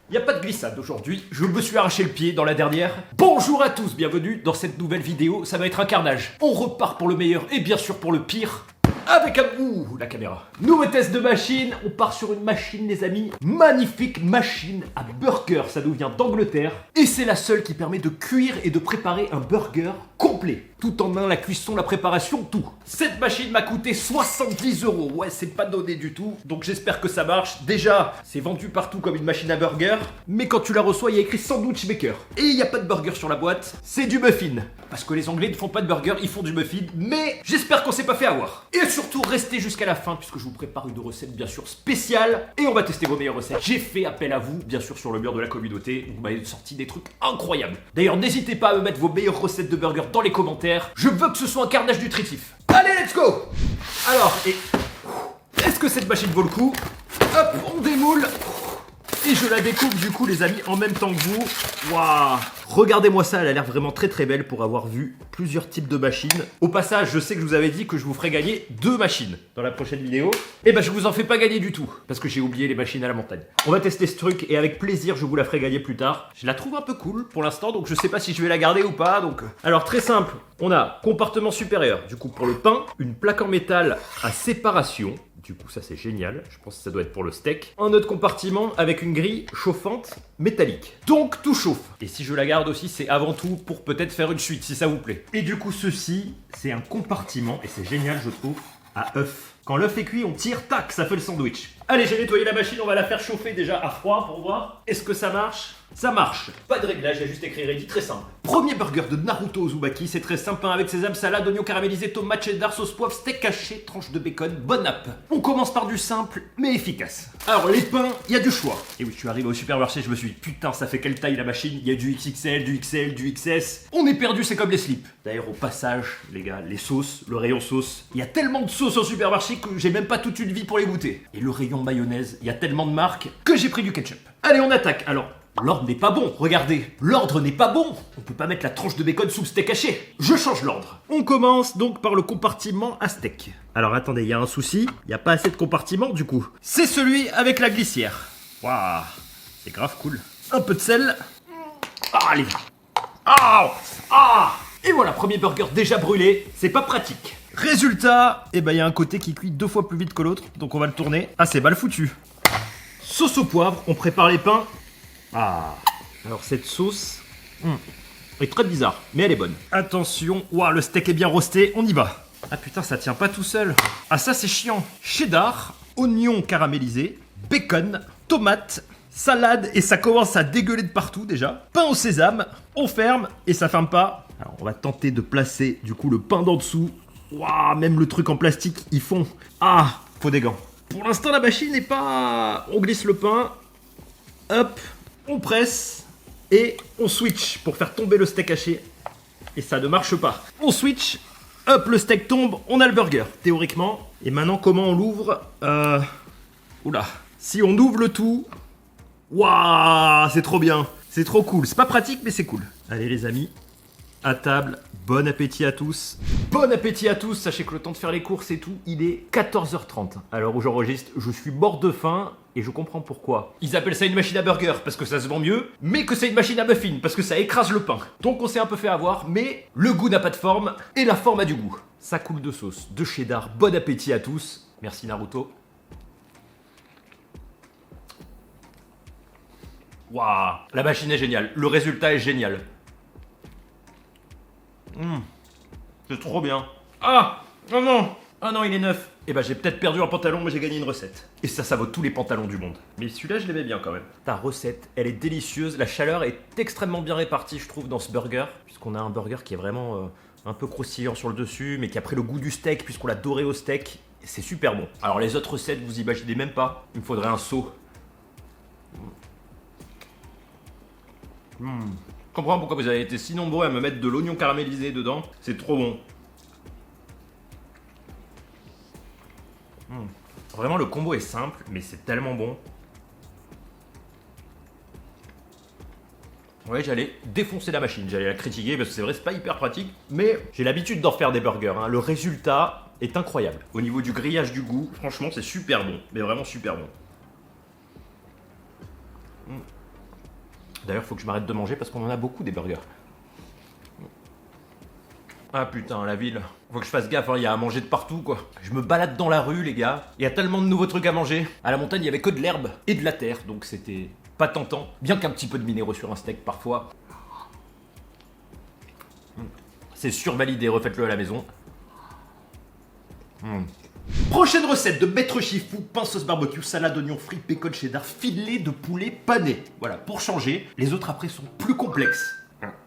Y a pas de glissade aujourd'hui, je me suis arraché le pied dans la dernière. Bonjour à tous, bienvenue dans cette nouvelle vidéo, ça va être un carnage. On repart pour le meilleur et bien sûr pour le pire. Avec un... Ouh, la caméra. Nouveau test de machine, on part sur une machine les amis. Magnifique machine à burger, ça nous vient d'Angleterre. Et c'est la seule qui permet de cuire et de préparer un burger complet. Tout en un, la cuisson, la préparation, tout. Cette machine m'a coûté 70 €. Ouais, c'est pas donné du tout. Donc j'espère que ça marche. Déjà, c'est vendu partout comme une machine à burger. Mais quand tu la reçois, il y a écrit sandwich maker. Et il n'y a pas de burger sur la boîte. C'est du muffin. Parce que les Anglais ne font pas de burger, ils font du muffin. Mais j'espère qu'on s'est pas fait avoir. Et surtout, restez jusqu'à la fin puisque je vous prépare une recette bien sûr spéciale. Et on va tester vos meilleures recettes. J'ai fait appel à vous, bien sûr sur le mur de la communauté. Vous m'avez sorti des trucs incroyables. D'ailleurs, n'hésitez pas à me mettre vos meilleures recettes de burger dans les commentaires. Je veux que ce soit un carnage nutritif. Allez, let's go! Alors, est-ce que cette machine vaut le coup? Hop, on démoule. Et je la découpe du coup les amis en même temps que vous. Waouh! Regardez-moi ça, elle a l'air vraiment très très belle pour avoir vu plusieurs types de machines. Au passage, je sais que je vous avais dit que je vous ferais gagner 2 machines dans la prochaine vidéo. Et ben je vous en fais pas gagner du tout, parce que j'ai oublié les machines à la montagne. On va tester ce truc et avec plaisir je vous la ferai gagner plus tard. Je la trouve un peu cool pour l'instant, donc je sais pas si je vais la garder ou pas. Donc, alors très simple, on a compartiment supérieur, du coup pour le pain, une plaque en métal à séparation. Du coup, ça c'est génial. Je pense que ça doit être pour le steak. Un autre compartiment avec une grille chauffante métallique. Donc tout chauffe. Et si je la garde aussi, c'est avant tout pour peut-être faire une suite, si ça vous plaît. Et du coup, ceci, c'est un compartiment, et c'est génial, je trouve, à œuf. Quand l'œuf est cuit, on tire, tac, ça fait le sandwich. Allez, j'ai nettoyé la machine, on va la faire chauffer déjà à froid pour voir. Est-ce que ça marche? Ça marche. Pas de réglage, j'ai juste écrit ready, très simple. Premier burger de Naruto Uzumaki, c'est très simple, pain avec sésame, salade, oignons caramélisés, tomates, cheddar, sauce poivre, steak haché, tranche de bacon, bon app. On commence par du simple, mais efficace. Alors les pains, il y a du choix. Et oui, je suis arrivé au supermarché, je me suis dit, putain, ça fait quelle taille la machine? Il y a du XXL, du XL, du XS. On est perdu, c'est comme les slips. D'ailleurs, au passage, les gars, les sauces, le rayon sauce, il y a tellement de sauces au supermarché que j'ai même pas toute une vie pour les goûter. Et le rayon mayonnaise, il y a tellement de marques que j'ai pris du ketchup. Allez, on attaque. Alors, l'ordre n'est pas bon, regardez. L'ordre n'est pas bon. On peut pas mettre la tranche de bacon sous le steak haché. Je change l'ordre. On commence donc par le compartiment à steak. Alors attendez, il y a un souci. Il n'y a pas assez de compartiment du coup. C'est celui avec la glissière. Waouh, c'est grave cool. Un peu de sel. Ah, allez. Et voilà, premier burger déjà brûlé. C'est pas pratique. Résultat, il y a un côté qui cuit 2 fois plus vite que l'autre. Donc on va le tourner. Ah, c'est mal foutu. Sauce au poivre, on prépare les pains. Ah, alors cette sauce est très bizarre, mais elle est bonne. Attention, waouh, le steak est bien roasté, on y va. Ah putain, ça tient pas tout seul. Ah ça c'est chiant. Cheddar, oignon caramélisé, bacon, tomate, salade et ça commence à dégueuler de partout déjà. Pain au sésame, on ferme et ça ferme pas. Alors on va tenter de placer du coup le pain d'en dessous. Waouh, même le truc en plastique, ils font. Ah, faut des gants. Pour l'instant la machine n'est pas... On glisse le pain, hop, on presse et on switch pour faire tomber le steak haché. Et ça ne marche pas. On switch, hop, le steak tombe, on a le burger, théoriquement. Et maintenant, comment on l'ouvre? Oula. Si on ouvre le tout... Waouh, c'est trop bien. C'est trop cool. C'est pas pratique, mais c'est cool. Allez les amis, à table, bon appétit à tous. Bon appétit à tous, sachez que le temps de faire les courses et tout, il est 14h30. Alors où j'enregistre, je suis mort de faim. Et je comprends pourquoi. Ils appellent ça une machine à burger parce que ça se vend mieux, mais que c'est une machine à muffin parce que ça écrase le pain. Donc on s'est un peu fait avoir, mais le goût n'a pas de forme et la forme a du goût. Ça coule de sauce, de cheddar, bon appétit à tous. Merci Naruto. Waouh, la machine est géniale, le résultat est génial. C'est trop bien. Ah, oh non. Ah non, il est neuf. Eh ben j'ai peut-être perdu un pantalon, mais j'ai gagné une recette. Et ça vaut tous les pantalons du monde. Mais celui-là, je l'aimais bien quand même. Ta recette, elle est délicieuse. La chaleur est extrêmement bien répartie, je trouve, dans ce burger. Puisqu'on a un burger qui est vraiment un peu croustillant sur le dessus, mais qui a pris le goût du steak, puisqu'on l'a doré au steak. Et c'est super bon. Alors les autres recettes, vous imaginez même pas. Il me faudrait un seau. Je comprends pourquoi vous avez été si nombreux à me mettre de l'oignon caramélisé dedans. C'est trop bon. Vraiment, le combo est simple, mais c'est tellement bon. Ouais, j'allais défoncer la machine, j'allais la critiquer parce que c'est vrai, c'est pas hyper pratique. Mais j'ai l'habitude d'en faire des burgers. Hein. Le résultat est incroyable. Au niveau du grillage du goût, franchement, c'est super bon. Mais vraiment super bon. D'ailleurs, faut que je m'arrête de manger parce qu'on en a beaucoup des burgers. Ah putain, la ville. Faut que je fasse gaffe, il y a à manger de partout quoi. Je me balade dans la rue les gars. Il y a tellement de nouveaux trucs à manger. À la montagne, il y avait que de l'herbe et de la terre, donc c'était pas tentant. Bien qu'un petit peu de minéraux sur un steak parfois. C'est survalidé, refaites-le à la maison. Prochaine recette de maître Chifou, pain sauce barbecue, salade, oignon frit, bacon cheddar, filet de poulet pané. Voilà, pour changer, les autres après sont plus complexes.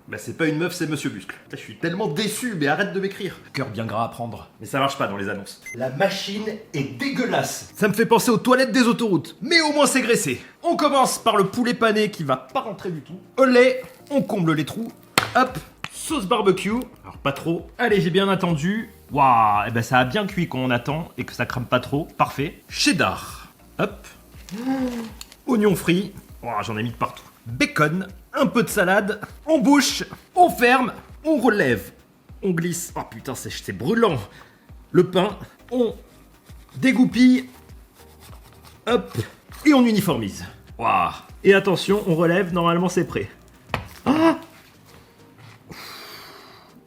Bah c'est pas une meuf, c'est Monsieur Muscle. Je suis tellement déçu, mais arrête de m'écrire. Cœur bien gras à prendre. Mais ça marche pas dans les annonces. La machine est dégueulasse. Ça me fait penser aux toilettes des autoroutes. Mais au moins c'est graissé. On commence par le poulet pané qui va pas rentrer du tout. Au lait, on comble les trous. Hop, sauce barbecue. Alors pas trop. Allez, j'ai bien attendu. Waouh, et ben ça a bien cuit quand on attend et que ça crame pas trop. Parfait. Cheddar. Hop. Oignon frit. Waouh, j'en ai mis de partout. Bacon, un peu de salade, on bouche, on ferme, on relève, on glisse. Oh putain, c'est brûlant. Le pain, on dégoupille, hop, et on uniformise. Waouh. Et attention, on relève, normalement c'est prêt. Ah.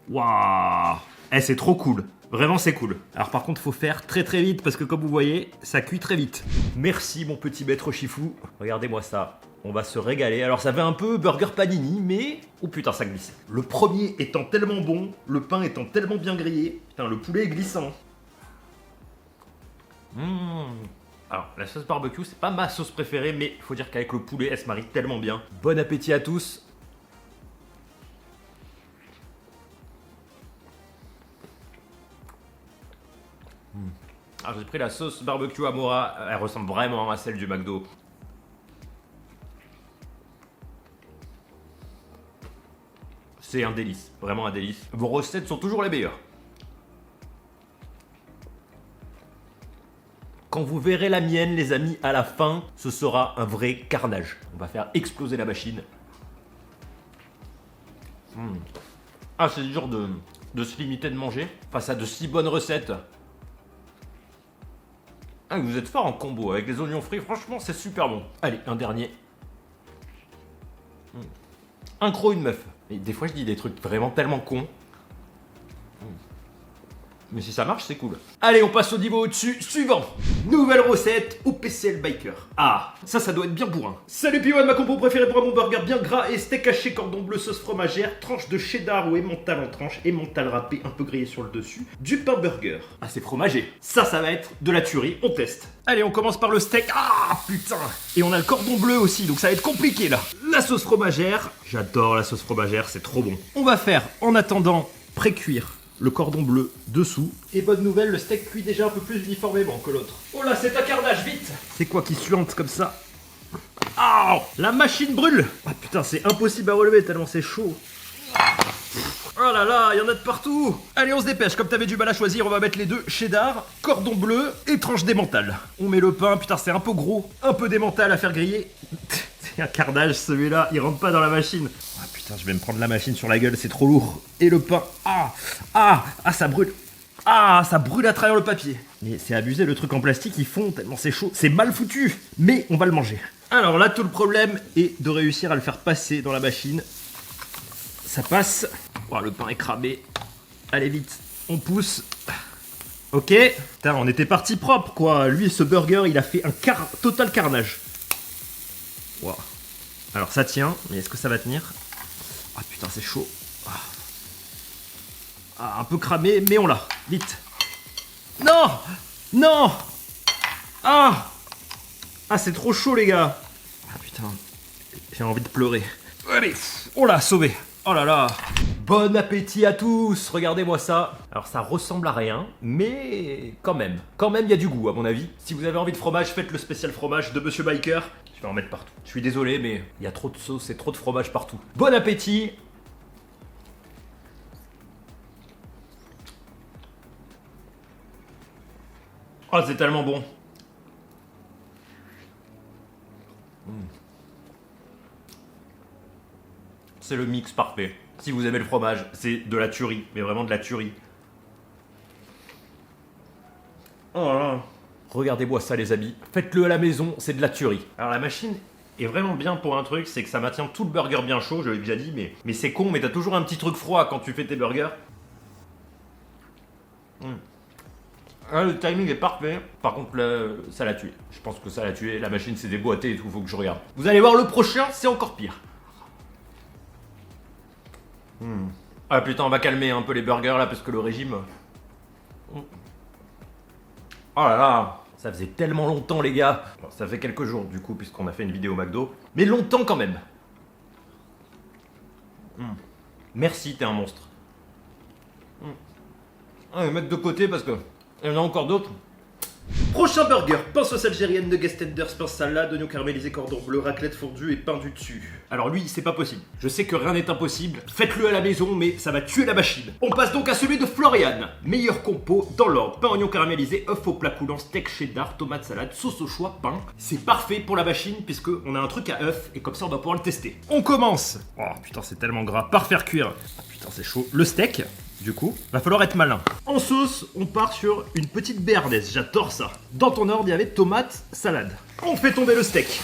Waouh. Eh, c'est trop cool. Vraiment, c'est cool. Alors par contre, faut faire très très vite parce que comme vous voyez, ça cuit très vite. Merci mon petit maître Chifou. Regardez-moi ça. On va se régaler. Alors ça fait un peu burger panini, mais... Oh putain, ça glisse. Le premier étant tellement bon, le pain étant tellement bien grillé. Putain, le poulet est glissant. Alors, la sauce barbecue, c'est pas ma sauce préférée, mais faut dire qu'avec le poulet, elle se marie tellement bien. Bon appétit à tous. Alors j'ai pris la sauce barbecue Amora. Elle ressemble vraiment à celle du McDo. C'est un délice, vraiment un délice. Vos recettes sont toujours les meilleures. Quand vous verrez la mienne, les amis, à la fin, ce sera un vrai carnage. On va faire exploser la machine. Ah, c'est dur de se limiter de manger face à de si bonnes recettes. Ah, vous êtes fort en combo avec les oignons frits, franchement, c'est super bon. Allez, un dernier. Un croc, une meuf. Et des fois, je dis des trucs vraiment tellement cons. Mais si ça marche, c'est cool. Allez, on passe au niveau au-dessus. Suivant. Nouvelle recette au PCL Biker. Ah, ça doit être bien bourrin. Salut P1, ma compo préférée pour un bon burger bien gras et steak haché, cordon bleu, sauce fromagère, tranche de cheddar ou emmental en tranche, emmental râpé un peu grillé sur le dessus, du pain burger. Ah, c'est fromagé. Ça va être de la tuerie. On teste. Allez, on commence par le steak. Ah, putain. Et on a le cordon bleu aussi, donc ça va être compliqué là. La sauce fromagère. J'adore la sauce fromagère, c'est trop bon. On va faire, en attendant, pré-cuire le cordon bleu dessous. Et bonne nouvelle, le steak cuit déjà un peu plus uniformément que l'autre. Oh là, c'est un carnage, vite. C'est quoi qui suinte comme ça? Ah, la machine brûle. Ah putain, c'est impossible à relever tellement c'est chaud. Oh là là, il y en a de partout. Allez, on se dépêche, comme t'avais du mal à choisir, on va mettre les deux cheddar, cordon bleu et tranche d'emmental. On met le pain, putain c'est un peu gros, un peu d'emmental à faire griller. C'est un carnage celui-là, il rentre pas dans la machine. Ah putain, je vais me prendre la machine sur la gueule, c'est trop lourd. Et le pain, ça brûle. Ah, ça brûle à travers le papier. Mais c'est abusé, le truc en plastique, il fond tellement c'est chaud. C'est mal foutu, mais on va le manger. Alors là, tout le problème est de réussir à le faire passer dans la machine. Ça passe. Oh, le pain est cramé. Allez vite, on pousse. Ok. Putain, on était parti propre quoi. Lui, ce burger, il a fait un total carnage. Wow. Alors ça tient, mais est-ce que ça va tenir? Ah putain, c'est chaud. Ah, un peu cramé, mais on l'a. Vite. Non. Non. Ah, c'est trop chaud les gars. Ah putain, j'ai envie de pleurer. Allez, on l'a sauvé. Oh là là. Bon appétit à tous. Regardez-moi ça. Alors ça ressemble à rien, mais quand même il y a du goût à mon avis. Si vous avez envie de fromage, faites le spécial fromage de Monsieur Biker. Je vais en mettre partout. Je suis désolé, mais il y a trop de sauce et trop de fromage partout. Bon appétit. Oh, c'est tellement bon. C'est le mix parfait. Si vous aimez le fromage, c'est de la tuerie, mais vraiment de la tuerie. Oh là là. Regardez-moi ça les amis. Faites-le à la maison, c'est de la tuerie. Alors la machine est vraiment bien pour un truc, c'est que ça maintient tout le burger bien chaud, je l'ai déjà dit, mais c'est con, mais t'as toujours un petit truc froid quand tu fais tes burgers. Ah, le timing est parfait. Par contre, là, ça l'a tué. Je pense que ça l'a tué. La machine s'est déboîtée et tout, faut que je regarde. Vous allez voir le prochain, c'est encore pire. Ah putain, on va calmer un peu les burgers là, parce que le régime... Oh là là, ça faisait tellement longtemps les gars. Bon, ça fait quelques jours du coup, puisqu'on a fait une vidéo McDo. Mais longtemps quand même. Merci, t'es un monstre. Ah, mettre de côté parce que il y en a encore d'autres. Prochain burger, pain sauce algérienne, nuggets tenders, pain salade, oignons caramélisés, cordon bleu, raclette fondue et pain du dessus. Alors lui, c'est pas possible. Je sais que rien n'est impossible. Faites-le à la maison, mais ça va tuer la machine. On passe donc à celui de Florian. Meilleur compo dans l'ordre. Pain, oignon caramélisé, œuf au plat coulant, steak cheddar, tomate salade, sauce au choix, pain. C'est parfait pour la machine puisque on a un truc à œuf et comme ça on va pouvoir le tester. On commence. Oh putain, c'est tellement gras. Par faire cuire. Ah, putain, c'est chaud. Le steak. Du coup, va falloir être malin. En sauce, on part sur une petite béarnaise, j'adore ça. Dans ton ordre, il y avait tomate, salade. On fait tomber le steak.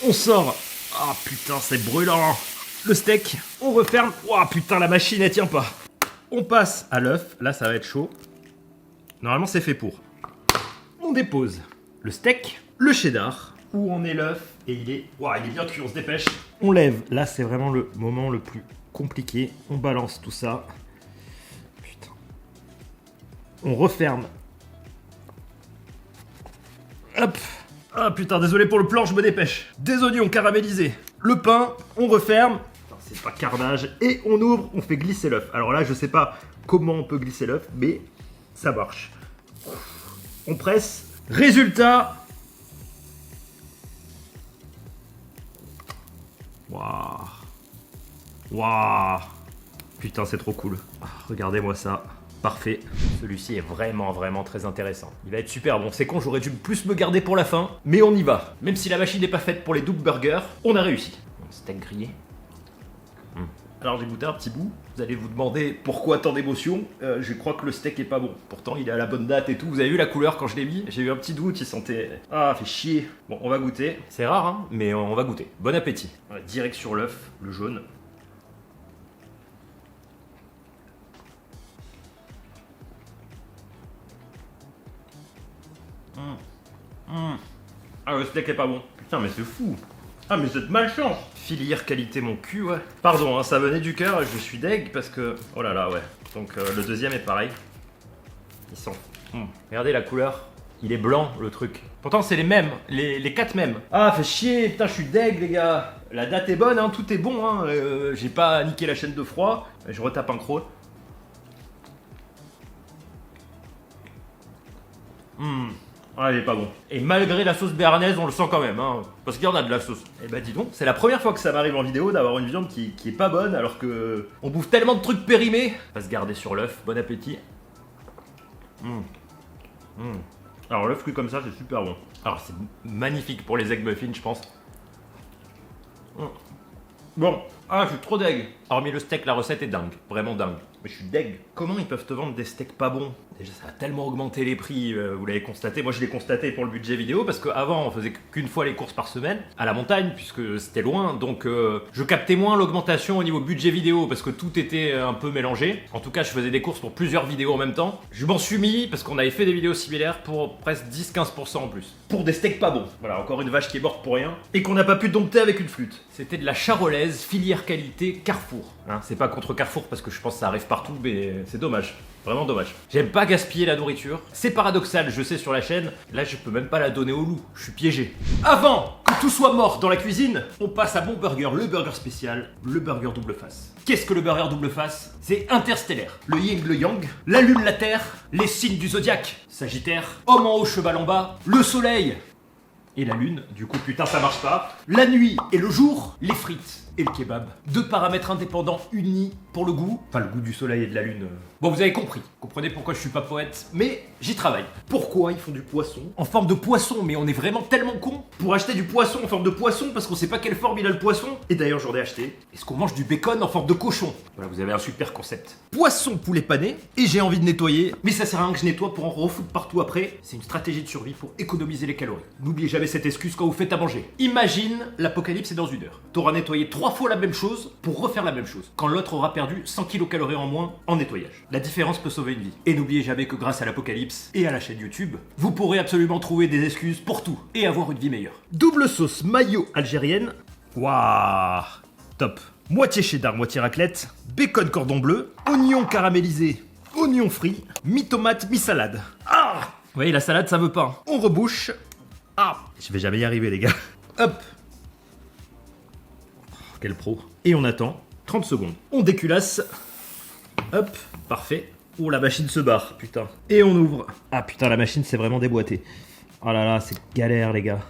On sort. Ah putain, c'est brûlant. Le steak, on referme. Oh putain, la machine, elle tient pas. On passe à l'œuf, là ça va être chaud. Normalement, c'est fait pour. On dépose le steak, le cheddar, où on est l'œuf, et il est bien cuit, on se dépêche. On lève, là c'est vraiment le moment le plus compliqué. On balance tout ça. On referme. Hop. Ah putain, désolé pour le plan, je me dépêche. Des oignons caramélisés. Le pain, on referme. C'est pas carnage. Et on ouvre, on fait glisser l'œuf. Alors là, je sais pas comment on peut glisser l'œuf, mais ça marche. On presse. Résultat. Waouh. Waouh. Putain, c'est trop cool. Regardez-moi ça. Parfait. Celui-ci est vraiment très intéressant. Il va être super bon. C'est con, j'aurais dû plus me garder pour la fin, mais on y va. Même si la machine n'est pas faite pour les double burgers, on a réussi. Steak grillé. Alors j'ai goûté un petit bout. Vous allez vous demander pourquoi tant d'émotion. Je crois que le steak est pas bon. Pourtant il est à la bonne date et tout. Vous avez vu la couleur quand je l'ai mis? J'ai eu un petit doute, il sentait... Ah, fait chier. Bon, on va goûter. C'est rare, hein, mais on va goûter. Bon appétit. Voilà, direct sur l'œuf, le jaune. Ah, le steak est pas bon. Putain, mais c'est fou. Ah, mais cette malchance. Filière qualité mon cul, ouais. Pardon, hein, ça venait du cœur, je suis deg parce que... Oh là là, ouais. Donc le deuxième est pareil. Ils sont... Regardez la couleur. Il est blanc, le truc. Pourtant, c'est les mêmes, les 4 mêmes. Ah, fait chier, putain, je suis deg, les gars. La date est bonne, hein, tout est bon, hein. J'ai pas niqué la chaîne de froid. Je retape un croc. Ah, il est pas bon. Et malgré la sauce béarnaise, on le sent quand même, hein, parce qu'il y en a de la sauce. Et bah dis donc, c'est la première fois que ça m'arrive en vidéo d'avoir une viande qui est pas bonne, alors que on bouffe tellement de trucs périmés. On va se garder sur l'œuf, bon appétit. Alors l'œuf cuit comme ça, c'est super bon. Alors c'est magnifique pour les egg muffins, je pense. Bon, ah, je suis trop deg. Hormis le steak, la recette est dingue, vraiment dingue. Mais je suis deg. Comment ils peuvent te vendre des steaks pas bons? Déjà, ça a tellement augmenté les prix, vous l'avez constaté. Moi, je l'ai constaté pour le budget vidéo, parce qu'avant, on faisait qu'une fois les courses par semaine, à la montagne, puisque c'était loin. Donc, je captais moins l'augmentation au niveau budget vidéo, parce que tout était un peu mélangé. En tout cas, je faisais des courses pour plusieurs vidéos en même temps. Je m'en suis mis, parce qu'on avait fait des vidéos similaires, pour presque 10-15% en plus. Pour des steaks pas bons. Voilà, encore une vache qui est morte pour rien. Et qu'on n'a pas pu dompter avec une flûte. C'était de la charolaise, filière qualité, Carrefour. Hein, c'est pas contre Carrefour, parce que je pense que ça arrive partout, mais c'est dommage. Vraiment dommage. J'aime pas gaspiller la nourriture. C'est paradoxal, je sais, sur la chaîne. Là, je peux même pas la donner au loup. Je suis piégé. Avant que tout soit mort dans la cuisine, on passe à mon burger, le burger spécial, le burger double face. Qu'est-ce que le burger double face? C'est interstellaire. Le yin, le yang, la lune, la terre, les signes du zodiaque. Sagittaire, homme en haut, cheval en bas, le soleil et la lune. Du coup, putain, ça marche pas. La nuit et le jour, les frites et le kebab. Deux paramètres indépendants unis pour le goût. Enfin, le goût du soleil et de la lune. Bon, vous avez compris. Comprenez pourquoi je suis pas poète, mais j'y travaille. Pourquoi ils font du poisson en forme de poisson? Mais on est vraiment tellement cons pour acheter du poisson en forme de poisson parce qu'on sait pas quelle forme il a le poisson. Et d'ailleurs, j'en ai acheté. Est-ce qu'on mange du bacon en forme de cochon? Voilà, vous avez un super concept. Poisson poulet pané, et j'ai envie de nettoyer, mais ça sert à rien que je nettoie pour en refoutre partout après. C'est une stratégie de survie pour économiser les calories. N'oubliez jamais cette excuse quand vous faites à manger. Imagine, l'apocalypse est dans une heure. T'auras nettoyé 3 fois la même chose pour refaire la même chose, quand l'autre aura perdu 100 kilocalories en moins en nettoyage. La différence peut sauver une vie. Et n'oubliez jamais que grâce à l'apocalypse et à la chaîne YouTube, vous pourrez absolument trouver des excuses pour tout et avoir une vie meilleure. Double sauce mayo algérienne. Waouh, top. Moitié cheddar, moitié raclette, bacon cordon bleu, oignon caramélisé, oignon frit, mi-tomate, mi-salade. Ah! Vous voyez, la salade, ça veut pas. On rebouche. Ah! Je vais jamais y arriver, les gars. Hop! Oh, quel pro. Et on attend 30 secondes. On déculasse. Hop, parfait. Oh, la machine se barre, putain. Et on ouvre. Ah, putain, la machine, c'est vraiment déboîté. Oh là là, c'est galère, les gars.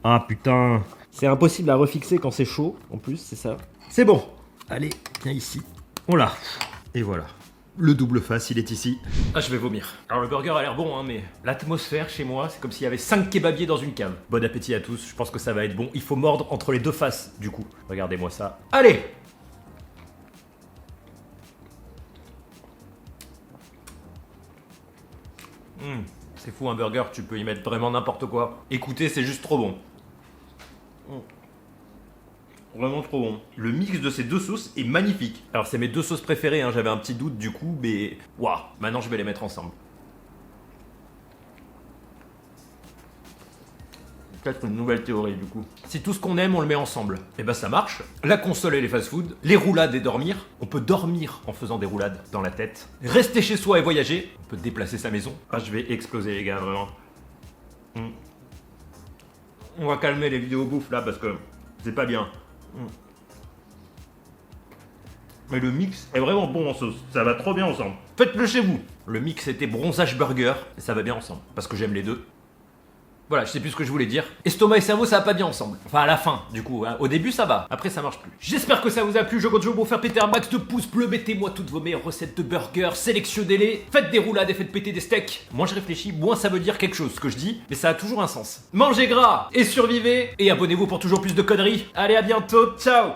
Ah, putain. C'est impossible à refixer quand c'est chaud, en plus, c'est ça. C'est bon. Allez, viens ici. On l'a. Et voilà. Le double face, il est ici. Ah, je vais vomir. Alors, le burger a l'air bon, hein, mais l'atmosphère chez moi, c'est comme s'il y avait 5 kebabiers dans une cave. Bon appétit à tous, je pense que ça va être bon. Il faut mordre entre les deux faces, du coup. Regardez-moi ça. Allez! C'est fou, un burger, tu peux y mettre vraiment n'importe quoi. Écoutez, c'est juste trop bon. Vraiment trop bon. Le mix de ces deux sauces est magnifique. Alors c'est mes deux sauces préférées, hein. J'avais un petit doute du coup, mais waouh, maintenant je vais les mettre ensemble. Peut-être une nouvelle théorie du coup. Si tout ce qu'on aime on le met ensemble, et ben ça marche. La console et les fast-food, les roulades et dormir. On peut dormir en faisant des roulades dans la tête. Rester chez soi et voyager. On peut déplacer sa maison. Ah, je vais exploser les gars, vraiment. On va calmer les vidéos bouffe là parce que c'est pas bien. Mais le mix est vraiment bon en sauce, ça va trop bien ensemble. Faites-le chez vous. Le mix était bronzage burger et ça va bien ensemble parce que j'aime les deux. Voilà, je sais plus ce que je voulais dire. Estomac et cerveau, ça va pas bien ensemble. Enfin, à la fin, du coup. Hein. Au début, ça va. Après, ça marche plus. J'espère que ça vous a plu. Je compte toujours vous faire péter un max de pouces bleus. Mettez-moi toutes vos meilleures recettes de burgers. Sélectionnez-les. Faites des roulades et faites péter des steaks. Moins je réfléchis, moins ça veut dire quelque chose, ce que je dis. Mais ça a toujours un sens. Mangez gras et survivez. Et abonnez-vous pour toujours plus de conneries. Allez, à bientôt. Ciao!